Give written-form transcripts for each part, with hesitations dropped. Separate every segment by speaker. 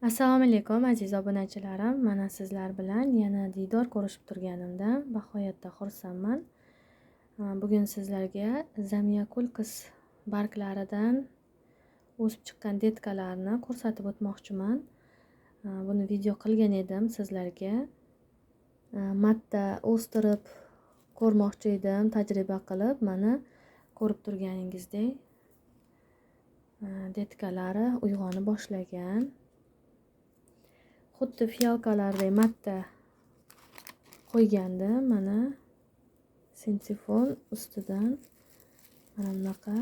Speaker 1: Assalomu alaykum aziz obunachilarim. Mana sizlar bilan yana diydor ko'rishib turganimdan nihoyatda xursandman. Bugun sizlarga Zamyakulkas barglaridan o'sib chiqqan detkalarni ko'rsatib o'tmoqchiman. Buni video qilgan edim sizlarga. Marta o'stirib ko'rmoqchi edim, tajriba qilib. Mana ko'rib turganingizdek detkalari uyg'ona boshlagan. Xuddi fiyalkalardek marta qo'ygandim. Mana sensifon ustidan mana bunaqa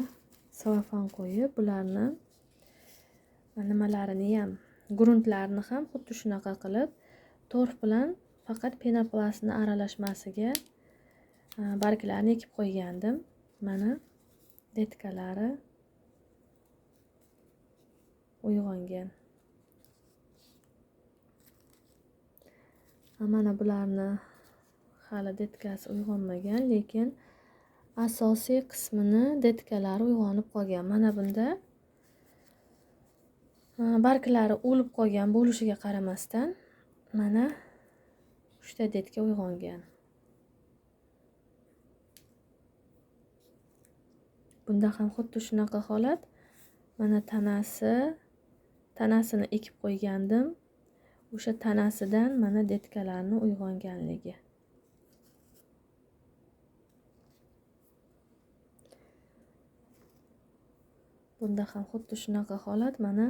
Speaker 1: selofan qo'yib, bularni nimalarini ham, gruntlarini ham xuddi shunaqa qilib torf bilan faqat penoplastni aralashmasiga barglarni ekib qo'ygandim. Mana detkalari uyg'ongan. Mana bularni hali detkasi uyg'onmagan, lekin asosiy qismini detkalari uyg'onib qolgan. Mana bunda barglari o'lib qolgan bo'lishiga qaramasdan mana 3 ta detka uyg'ongan. Bunda ham xuddi shunaqa holat. Mana tanasini ekib qo'ygandim. O'sha tanasidan mana detkalarni uyg'onganligi. Bunda ham xuddi shunaqa holat. Mana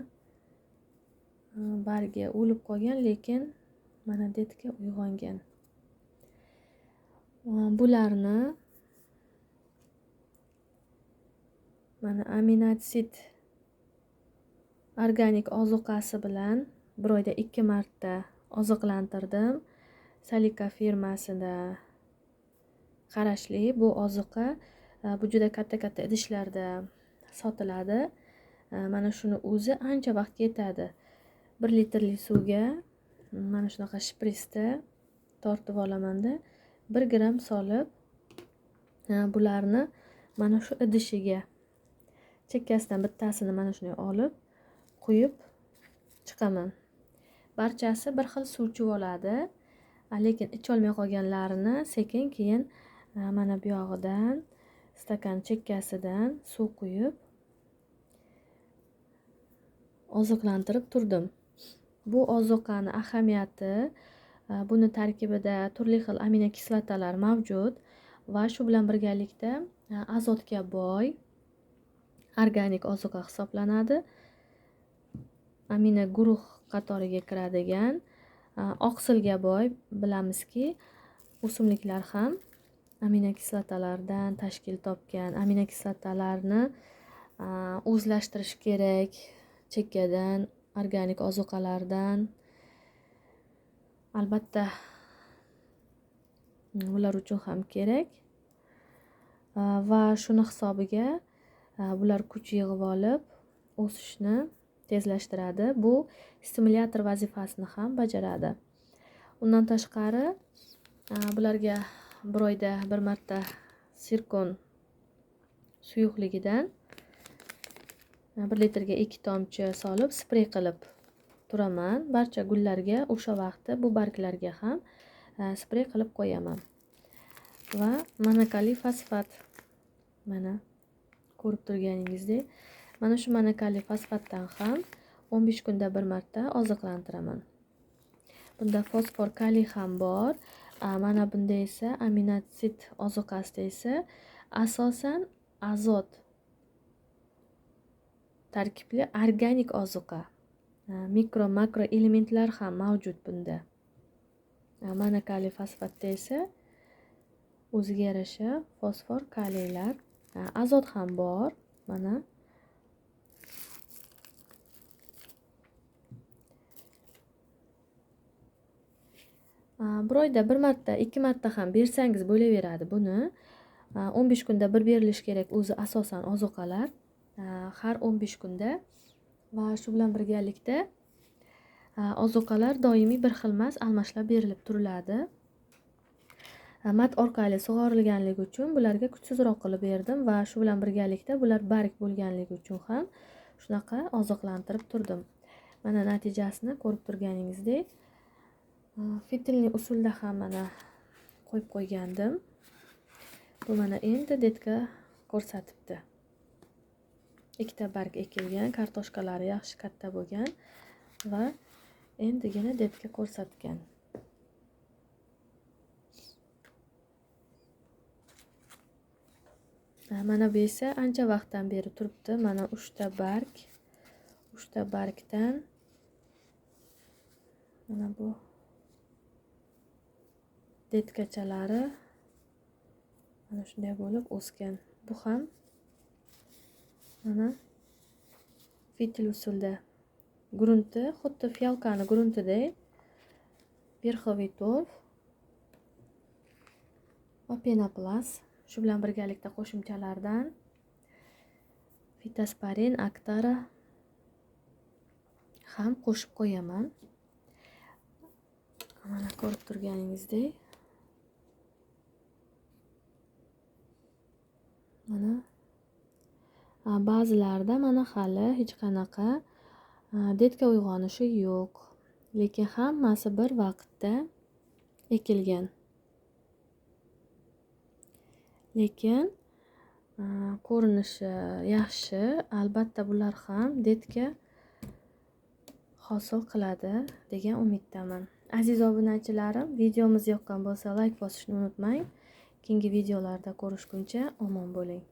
Speaker 1: bargi o'lib qolgan, lekin mana detka uyg'ongan. Bularni mana aminotsid organik ozuqasi bilan bir oyda 2 marta oziqlantirdim. Salika firmasida qarashli bu ozuqa. Bu juda katta idishlarda sotiladi. Mana shuni o'zi ancha vaqt ketadi. 1 litrli suvga mana shunaqa shpritsda tortib olamanda 1 gram solib, bularni mana shu idishiga chekkasidan bittasini mana shunday olib quyib chiqaman. Barchasi bir xil suv ichib oladi, lekin icholmay qolganlarini sekin keyin mana bu yog'idan stakan chekkasidan suv quyib oziqlantirib turdim. Bu ozuqani ahamiyati, buni tarkibida turli xil aminokislotalar mavjud va shu bilan birgalikda azotga boy organik ozuqa hisoblanadi. Amino guruh qatoriga kiradigan, oqsilga boy. Bilamizki, o'simliklar ham aminokislotalardan tashkil topgan. Aminokislotalarni o'zlashtirish kerak chekkadan, organik ozuqalardan. Albatta ular uchun ham kerak va shuni hisobiga bular kuch yig'ib olib o'sishni tezlashtiradi. Bu stimulyator vazifasini ham bajaradi. Undan tashqari bularga bir oyda 1 marta sirkon suyuqligidan 1 litrga 2 tomchi solib sprey qilib turaman. Barcha gullarga o'sha vaqtda bu barglarga ham sprey qilib qo'yaman. Va monokali fosfat, mana ko'rib turganingizdek, mana shu monokali fosfatdan ham 15 kunda 1 marta oziqlantiraman. Bunda fosfor, kaliy ham bor. Mana bunda esa aminotsid ozuqasida esa asosan azot tarkibli organik ozuqa. Mikro, makro elementlar ham mavjud bunda. Monokali fosfatda esa o'ziga yarasha fosfor, kaliylar, azot ham bor. Mana bir oyda 1 marta, 2 marta ham bersangiz bo'laveradi buni. 15 kunda bir berilish kerak o'zi asosan ozuqalar. Har 15 kunda va shu bilan birgalikda ozuqalar doimiy bir xil emas, almashlab berilib turiladi. Mat orqali sug'orilganligi uchun bularga kuchsizroq qilib berdim va shu bilan birgalikda bular barg bo'lganligi uchun ham shunaqa oziqlantirib turdim. Mana natijasini ko'rib turganingizdek, fitilni usulda ham mana qo'yib qo'ygandim. Bu mana endi detka ko'rsatibdi. Ikkita barg ekilgan, kartoshkalari yaxshi katta bo'lgan va endigina detka ko'rsatgan. Mana bu esa ancha vaqtdan beri turibdi. Mana 3 ta barg. 3 ta bargdan mana bu detkachalari mana shunday bo'lib o'sgan. Bu ham mana fitil usulda. Grunti xuddi fiyalkani gruntidek. Verxovый torf va penoplast. Shu bilan birgalikda qo'shimchalardan Fitosparen, Actara ham qo'shib qo'yaman. Mana ko'rib turganingizdek. Mana ba'zilarda mana hali hech qanaqa detka uyg'onishi yo'q. Lekin hammasi bir vaqtda ekilgan. Lekin ko'rinishi yaxshi. Albatta bular ham detka hosil qiladi degan umiddaman. Aziz obunachilarim, videomiz yoqqan bo'lsa, like bosishni unutmang. Keyingi videolarda ko'rishguncha omon bo'ling.